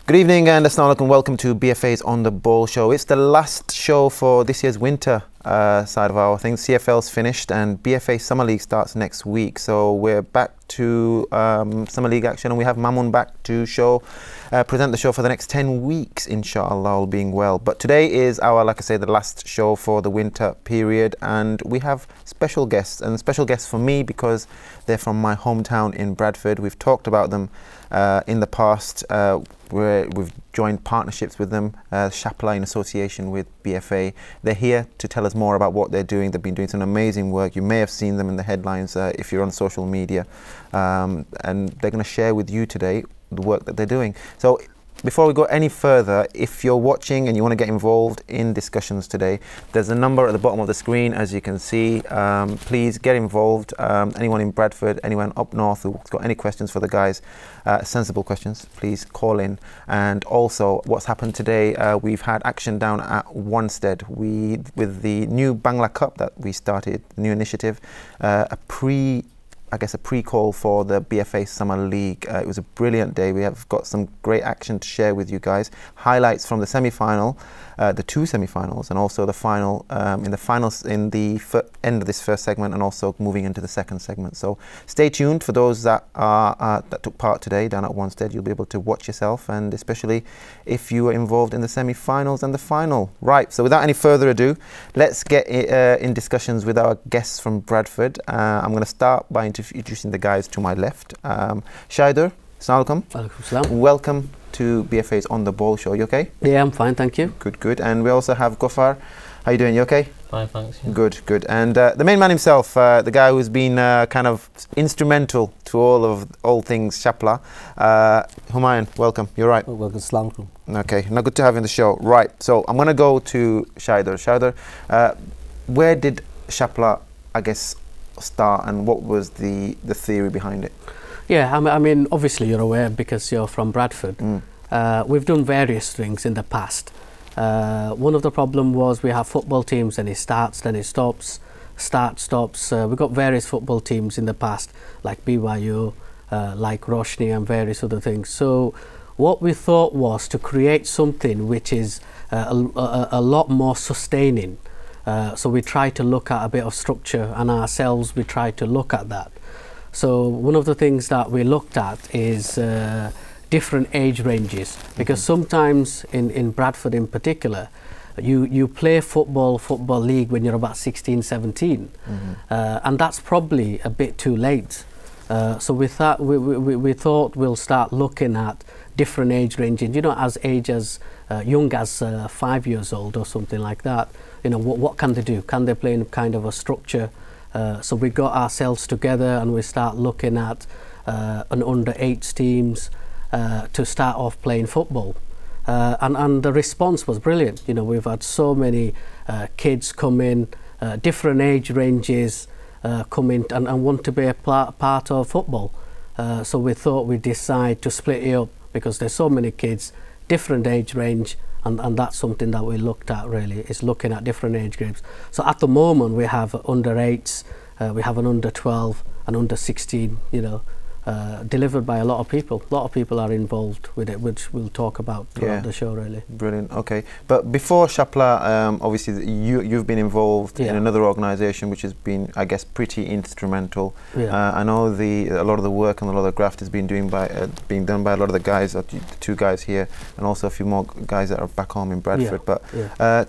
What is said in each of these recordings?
Good evening and assalamu alaikum and welcome to BFA's On The Ball show. It's the last show for this year's winter side of our things. CFL's finished and BFA Summer League starts next week. So we're back to Summer League action, and we have Mamun back to present the show for the next 10 weeks, inshallah, all being well. But today is our, like I say, the last show for the winter period, and we have special guests, and special guests for me because they're from my hometown in Bradford. We've talked about them in the past. We've joined partnerships with them, Shapla in association with BFA. They're here to tell us more about what they're doing. They've been doing some amazing work. You may have seen them in the headlines if you're on social media. And they're going to share with you today the work that they're doing. So before we go any further, if you're watching and you want to get involved in discussions today, there's a number at the bottom of the screen, as you can see. Please get involved. Anyone in Bradford, anyone up north who's got any questions for the guys, sensible questions, please call in. And also, what's happened today, we've had action down at Wanstead. With the new Bangla Cup that we started, new initiative, a pre-call for the BFA Summer League. It was a brilliant day. We have got some great action to share with you guys. Highlights from the semi-final, the two semi-finals, and also the final in the end of this first segment, and also moving into the second segment. So stay tuned for those that that took part today down at Wanstead. You'll be able to watch yourself, and especially if you were involved in the semi-finals and the final. Right. So without any further ado, let's get in discussions with our guests from Bradford. I'm going to start by introducing the guys to my left. Shaider, assalamu alaikum. Welcome to BFA's On The Ball show. You okay? Yeah, I'm fine, thank you. Good, good. And we also have Gofar. How you doing? You okay? Fine, thanks. Yeah. Good, good. And the main man himself, the guy who's been kind of instrumental to all things Shapla, Humayun, welcome. You're right. Welcome, assalamu alaikum. Okay, now good to have you on the show. Right, so I'm going to go to Shaider. Shaider, where did Shapla, I guess, start, and what was the theory behind it? Yeah, I mean, obviously you're aware because you're from Bradford. We've done various things in the past. One of the problem was we have football teams and it starts, then it stops, stops. We've got various football teams in the past, like BYU, like Roshni and various other things. So what we thought was to create something which is a lot more sustaining. So we try to look at a bit of structure, and ourselves we try to look at that. So one of the things that we looked at is different age ranges, because sometimes in Bradford in particular, you play football league when you're about 16, 17, and that's probably a bit too late. So we thought we'll start looking at different age ranges, you know, as young as 5 years old or something like that. You know, what can they do? Can they play in kind of a structure? So we got ourselves together and we start looking at an under-8 teams to start off playing football. And the response was brilliant. You know, we've had so many kids come in, different age ranges come in and want to be a part of football. So we thought we'd decide to split it up because there's so many kids, different age range, and that's something that we looked at really, is looking at different age groups. So at the moment we have under-8s, we have an under-12 and under-16, you know, delivered by a lot of people. A lot of people are involved with it, which we'll talk about throughout the show really. Brilliant, okay. But before Shapla, obviously you've been involved in another organisation which has been, I guess, pretty instrumental. I know a lot of the work and a lot of the graft is being done by a lot of the guys, the two guys here, and also a few more guys that are back home in Bradford. But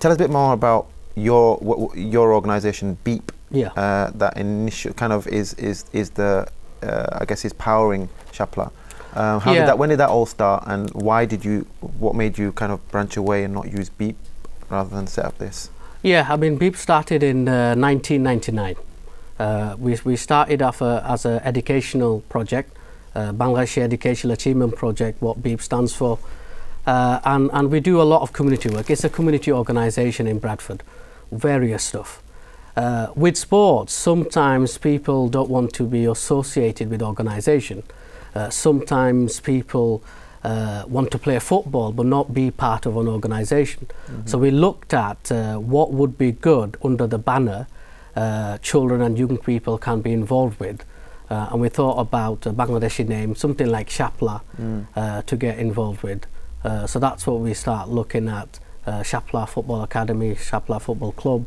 tell us a bit more about your organisation, BEEP. That initial kind of is the I guess is powering Shapla. When did that all start, and what made you kind of branch away and not use BEEP rather than set up this? Yeah, I mean, BEEP started in 1999. We started off as an educational project, Bangladeshi Educational Achievement Project, what BEEP stands for. And we do a lot of community work. It's a community organisation in Bradford, various stuff. With sports, sometimes people don't want to be associated with organisation. Sometimes people want to play football but not be part of an organisation. So we looked at what would be good under the banner children and young people can be involved with. And we thought about a Bangladeshi name, something like Shapla, to get involved with. So that's what we start looking at, Shapla Football Academy, Shapla Football Club,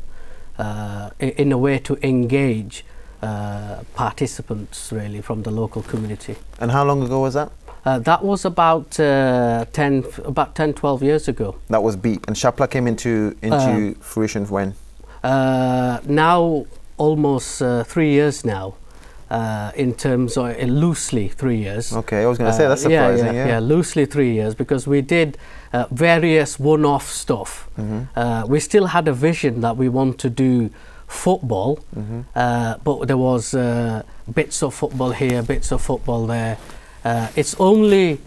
in a way to engage participants really from the local community. And how long ago was that? That was about 10, 12 years ago. That was BEEP. And Shapla came into fruition when? Now almost 3 years now. In terms of loosely 3 years. Okay, I was going to say that's surprising. Yeah, loosely 3 years, because we did various one-off stuff. We still had a vision that we want to do football, but there was bits of football here, bits of football there. It's only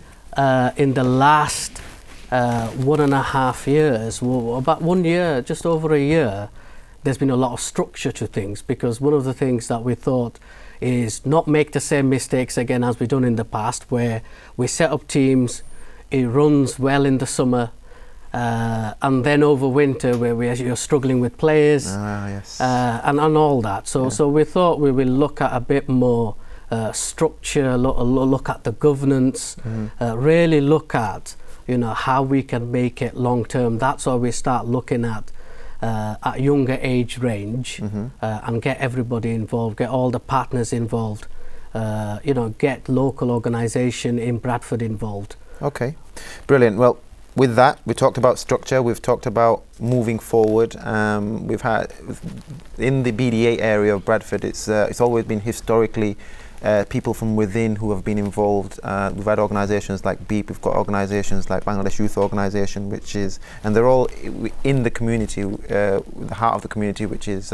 in the last 1.5 years, well, about 1 year, just over a year, there's been a lot of structure to things, because one of the things that we thought is not make the same mistakes again as we've done in the past, where we set up teams, it runs well in the summer, and then over winter where you're struggling with players, and all that. So we thought we will look at a bit more structure, look at the governance, really look at, you know, how we can make it long term. That's why we start looking at younger age range, and get everybody involved, get all the partners involved, you know, get local organisation in Bradford involved. Okay, brilliant. Well, with that, we talked about structure, we've talked about moving forward. We've had, in the BDA area of Bradford, it's always been historically people from within who have been involved. We've had organisations like BEEP, we've got organisations like Bangladesh Youth Organisation, which is, and they're all in the community, the heart of the community, which is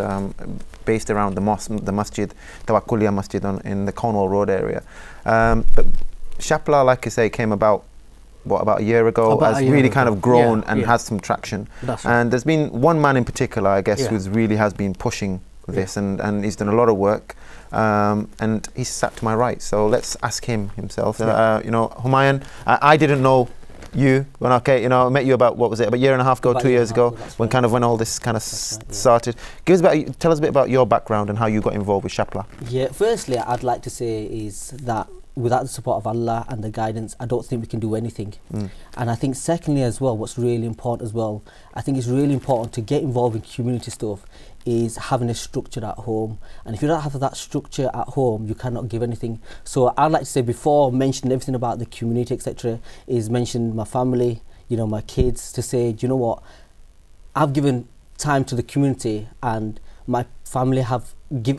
based around the masjid, Tawakkuliya Masjid in the Cornwall Road area. But Shapla, like I say, came about, what, about a year ago, has really kind of grown and has some traction. And there's been one man in particular, I guess, who's really has been pushing this, and he's done a lot of work. And he's sat to my right, so let's ask him himself. You know, Humayun, I didn't know you when I met you about, what was it, about a year and a half ago, 2 years ago, when when all this kind of started. Tell us a bit about your background and how you got involved with Shapla. Yeah, firstly, I'd like to say is that without the support of Allah and the guidance, I don't think we can do anything. And I think secondly as well, what's really important as well, I think it's really important to get involved in community stuff, is having a structure at home. And if you don't have that structure at home, you cannot give anything. So I'd like to say, before mentioning everything about the community, etc., is mention my family, you know, my kids, to say, do you know what, I've given time to the community and my family have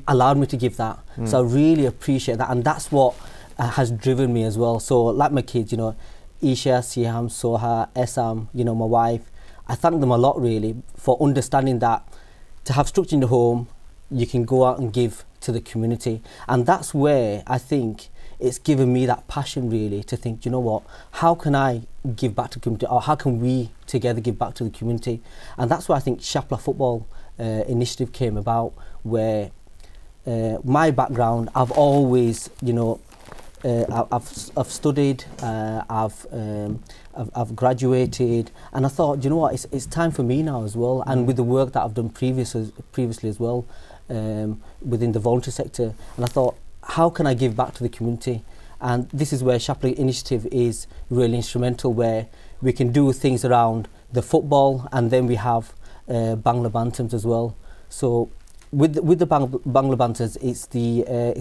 allowed me to give that. So I really appreciate that, and that's what has driven me as well. So like my kids, you know, Isha, Siham, Soha, Esam, you know, my wife, I thank them a lot really for understanding that to have structure in the home, you can go out and give to the community. And that's where I think it's given me that passion really to think, you know what, how can I give back to the community, or how can we together give back to the community? And that's why I think Shapla Football initiative came about, where my background, I've always, you know, I've studied, I've graduated, and I thought, you know what, it's time for me now as well. And with the work that I've done previously as well, within the voluntary sector, and I thought, how can I give back to the community? And this is where Shapla Initiative is really instrumental, where we can do things around the football, and then we have Bangla Bantams as well. So with the Bangla Bantams, it's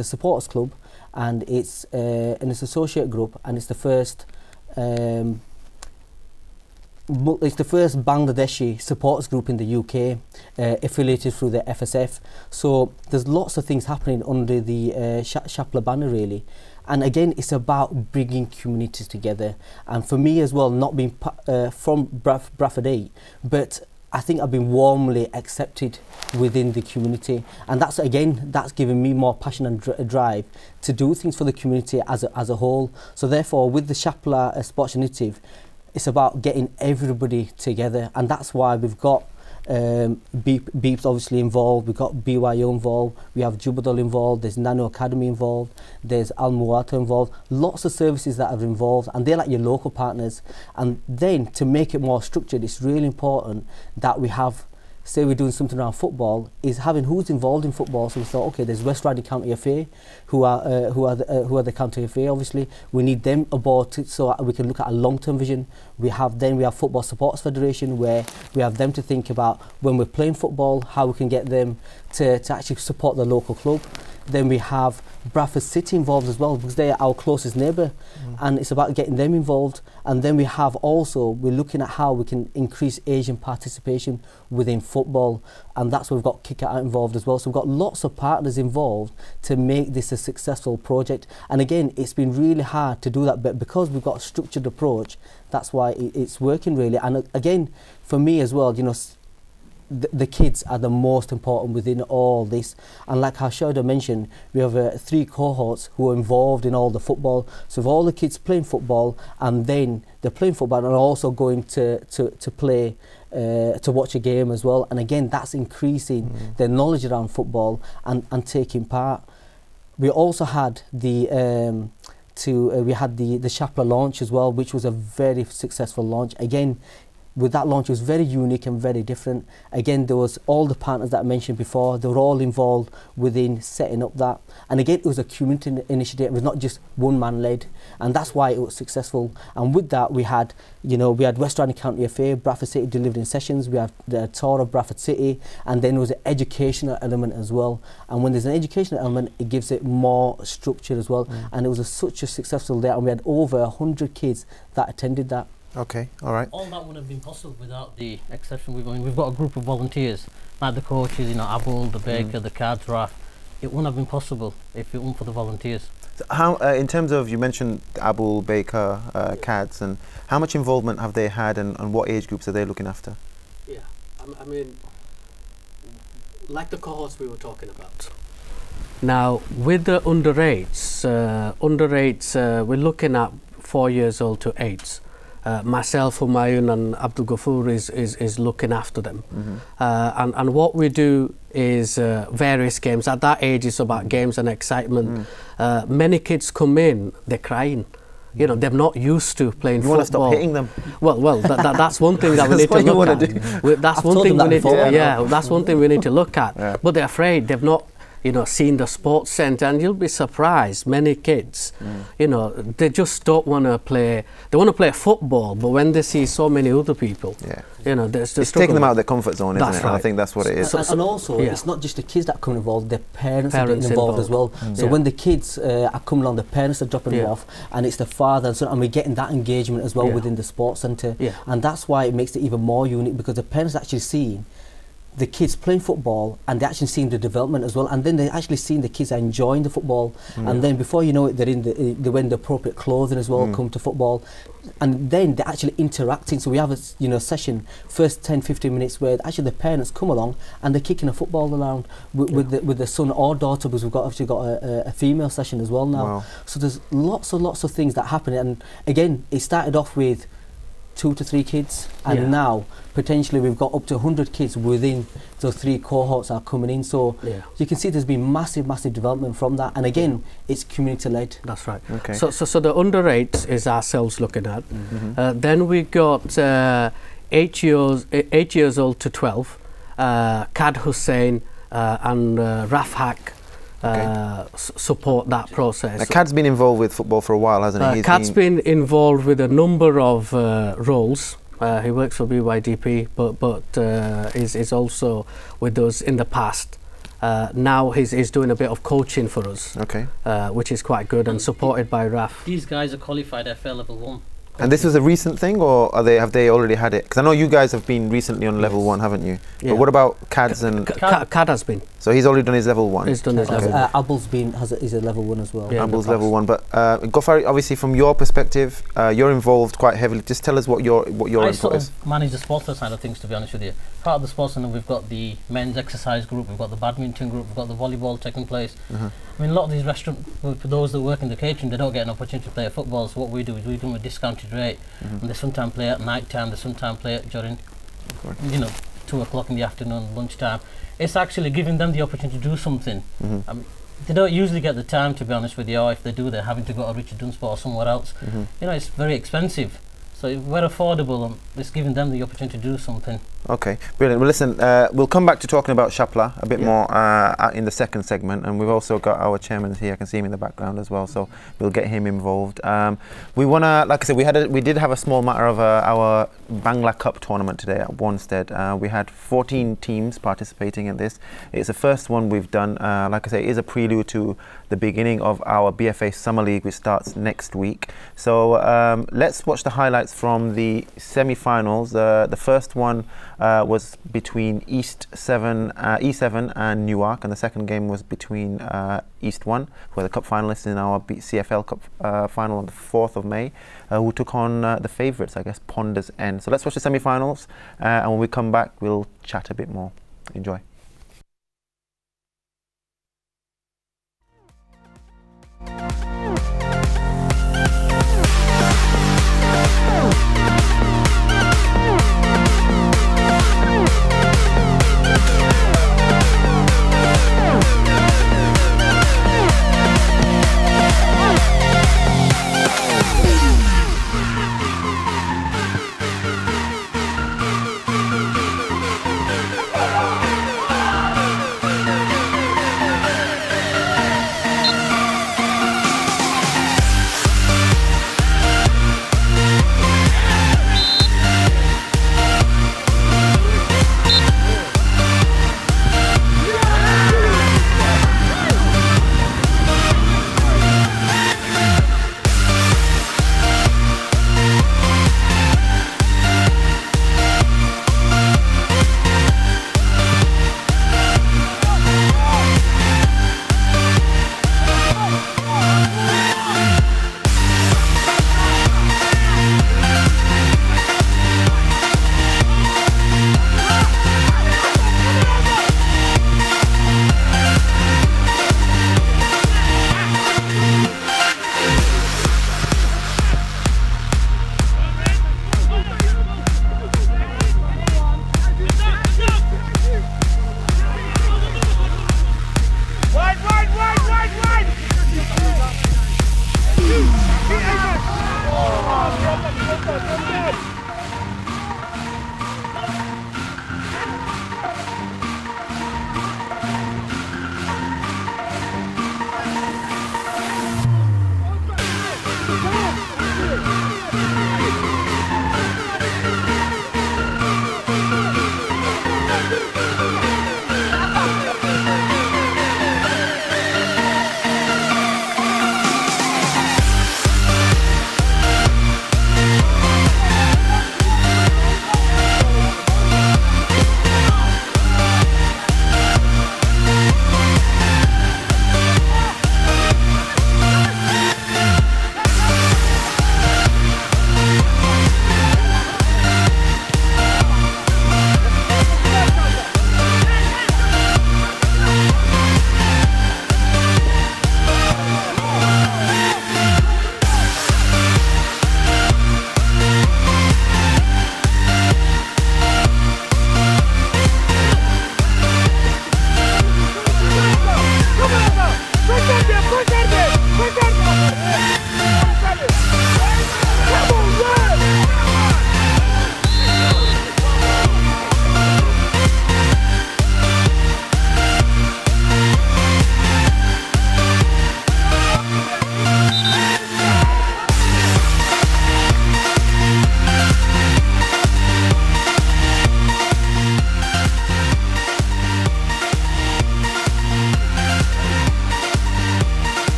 a supporters club, and it's an associate group, and it's the first Bangladeshi supporters group in the UK, affiliated through the FSF. So there's lots of things happening under the Shapla banner really. And again, it's about bringing communities together. And for me as well, not being from Bradford 8, but I think I've been warmly accepted within the community, and that's given me more passion and drive to do things for the community as a whole. So therefore, with the Shapla Sports Initiative, it's about getting everybody together, and that's why we've got BEEP's obviously involved, we've got BYO involved, we have Jubadal involved, there's Nano Academy involved, there's Al Muwata involved, lots of services that are involved, and they're like your local partners. And then to make it more structured, it's really important that we have say we're doing something around football, is having who's involved in football. So we thought, okay, there's West Riding County FA, who are the county FA. Obviously, we need them aboard so we can look at a long-term vision. We have Football Supporters Federation, where we have them to think about when we're playing football, how we can get them to actually support the local club. Then we have Bradford City involved as well, because they are our closest neighbour, and it's about getting them involved. And then we have also, we're looking at how we can increase Asian participation within football, and that's where we've got Kick It Out involved as well. So we've got lots of partners involved to make this a successful project. And again, it's been really hard to do that, but because we've got a structured approach, that's why it's working really. And again, for me as well, you know, the kids are the most important within all this. And like how Shauda mentioned, we have 3 cohorts who are involved in all the football. So if all the kids playing football, and then they're playing football and also going to play to watch a game as well. And again, that's increasing their knowledge around football and taking part. We also had the Shapla launch as well, which was a very successful launch. Again, with that launch, it was very unique and very different. Again, there was all the partners that I mentioned before, they were all involved within setting up that. And again, it was a community initiative, it was not just one man led, and that's why it was successful. And with that, we had West Riding County FA, Bradford City delivering sessions, we had the tour of Bradford City, and then there was an educational element as well. And when there's an educational element, it gives it more structure as well. And it was such a successful day, and we had over 100 kids that attended that. Okay, all right. All that would have been possible without the exception we've got a group of volunteers, like the coaches, you know, Abul, the baker, the cards, Raf. It wouldn't have been possible if it weren't for the volunteers. So how, in terms of, you mentioned Abul, Baker, CADS, and how much involvement have they had, and what age groups are they looking after? Yeah, I mean, like the cohorts we were talking about. Now, with the underage, we're looking at 4 years old to 8. Myself, Humayun and Abdul Ghafoor is looking after them. And what we do is various games. At that age, it's about games and excitement. Many kids come in, they're crying. You know, they're not used to playing football. You want to stop hitting them? Well, that's one thing that we need to look at. That's one thing we need to, that's one thing we need to look at. But they're afraid, they've not, you know, seen the sports centre, and you'll be surprised, many kids, you know, they just don't want to play, they want to play football, but when they see so many other people, you know, it's taking them out of their comfort zone, isn't it? Right. And I think that's what it is. And also, it's not just the kids that come involved, their parents are getting involved as well. So when the kids are coming along, the parents are dropping them off, and it's the father and son, and we're getting that engagement as well within the sports centre. And that's why it makes it even more unique, because the parents are actually seeing the kids playing football, and they're actually seeing the development as well, and then they're actually seeing the kids are enjoying the football, and then before you know it, they're wearing the appropriate clothing as well, come to football, and then they're actually interacting. So we have a session, first 10-15 minutes, where actually the parents come along and they're kicking a football around with the son or daughter, because we've actually got a female session as well now. Wow. So there's lots of things that happen, and again, it started off with 2 to 3 kids, and now potentially we've got up to 100 kids within those 3 cohorts are coming in. So you can see there's been massive development from that, and again, it's community led. That's right. Okay. So the under 8 is ourselves looking at. Then we got 8 years old to 12, Kad Hussein and Raf Haq. Support that process. Now, Cad's been involved with football for a while, hasn't he? Cad's been involved with a number of roles. He works for BYDP, but is also with us in the past. Now he's doing a bit of coaching for us, which is quite good, and supported by Raf. These guys are qualified FA level 1. And this was a recent thing, or have they already had it? Because I know you guys have been recently on level 1, haven't you? But what about Cad's and Cad has been. So he's already done his level 1. He's done his level 1. Abul's is a level 1 as well. Abul's level 1. But Ghaffari, obviously from your perspective, you're involved quite heavily. Just tell us what your input is. I manage the sports side of things, to be honest with you. Part of the sports center, we've got the men's exercise group, we've got the badminton group, we've got the volleyball taking place. I mean, a lot of these restaurants, for those that work in the catering, they don't get an opportunity to play football. So what we do is we do them a discounted rate, and they sometimes play at night time, they sometimes play it during, 2 o'clock in the afternoon, lunchtime. It's actually giving them the opportunity to do something. I mean, they don't usually get the time, to be honest with you, or if they do, they're having to go to Richard Dunsmore or somewhere else. You know, it's very expensive. So we're affordable, and it's giving them the opportunity to do something. Okay, brilliant. Well, listen, we'll come back to talking about Shapla a bit more in the second segment, and we've also got our chairman here. I can see him in the background as well, so we'll get him involved. We want to, like I said, we did have a small matter of our Bangla Cup tournament today at Wanstead. We had 14 teams participating in this. It's the first one we've done. Like I say, it is a prelude to the beginning of our BFA Summer League, which starts next week. So let's watch the highlights from the semi-finals. The first one was between E7 and Newark, and the second game was between East 1, who are the cup finalists in our CFL Cup final on the 4th of May, who took on the favourites, I guess, Ponders End. So let's watch the semi-finals, and when we come back, we'll chat a bit more. Enjoy.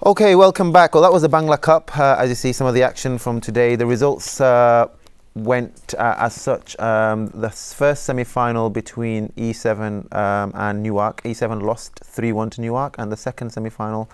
Okay, welcome back. Well, that was the Bangla Cup. As you see, some of the action from today. The results went as such. The first semi-final between E7 and Newark. E7 lost 3-1 to Newark, and the second semi-final,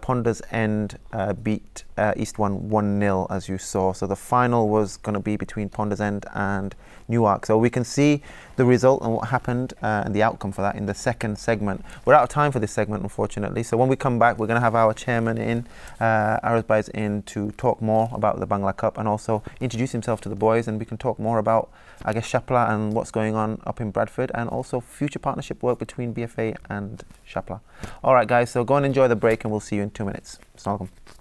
Ponders End beat East 1-0, as you saw. So the final was going to be between Ponders End and Newark. So we can see the result and what happened and the outcome for that in the second segment. We're out of time for this segment, unfortunately. So when we come back, we're going to have our chairman in, Arazbai's in, to talk more about the Bangla Cup and also introduce himself to the boys, and we can talk more about, I guess, Shapla and what's going on up in Bradford, and also future partnership work between BFA and Shapla. All right, guys, so go and enjoy the break, and we'll see you in 2 minutes. Assalamu alaikum.